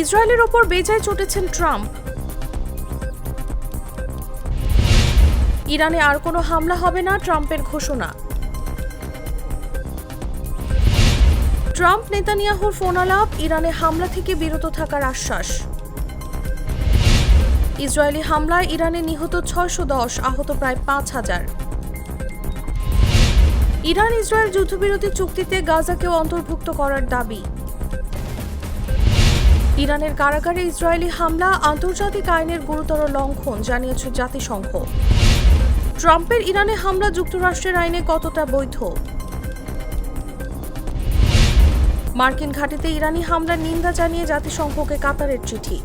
ইসরায়েলের ওপর বেজায় চটেছেন ট্রাম্প। ইরানে আর কোনো হামলা হবে না, ট্রাম্পের ঘোষণা। ট্রাম্প নেতানিয়াহুর ফোনালাপ, ইরানে হামলা থেকে বিরত থাকার আশ্বাস। ইসরায়েলি হামলায় ইরানে নিহত ৬১০, আহত প্রায় ৫,০০০। ইরান ইসরায়েল যুদ্ধবিরতি চুক্তিতে গাজাকেও অন্তর্ভুক্ত করার দাবি। ইরানের কারাগারে ইসরায়েলি হামলা আন্তর্জাতিক আইনের গুরুতর লঙ্ঘন, জানিয়েছে জাতিসংঘ। ট্রাম্পের ইরানে হামলা যুক্তরাষ্ট্রের আইনে কতটা বৈধ? মার্কিন ঘাঁটিতে ইরানি হামলার নিন্দা জানিয়ে জাতিসংঘকে কাতারের চিঠি।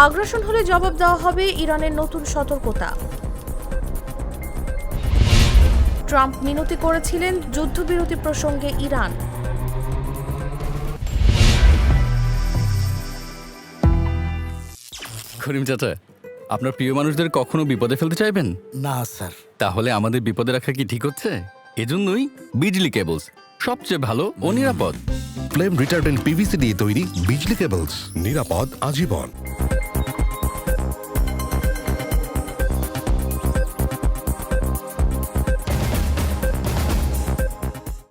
আগ্রাসন হলে জবাব দেওয়া হবে, ইরানের নতুন সতর্কতা। ট্রাম্প মিনতি করেছিলেন যুদ্ধবিরতি প্রসঙ্গে ইরান। করিম চাচা, আপনার প্রিয় মানুষদের কখনো বিপদে ফেলতে চাইবেন না স্যার। তাহলে আমাদের বিপদে রাখা কি ঠিক হচ্ছে? এজন্যই বিজলি কেবলস সবচেয়ে ভালো ও নিরাপদ। ফ্লেম রিটার্ডেন্ট পিভিসি দিয়ে তৈরি বিজলি কেবলস, নিরাপদ আজীবন।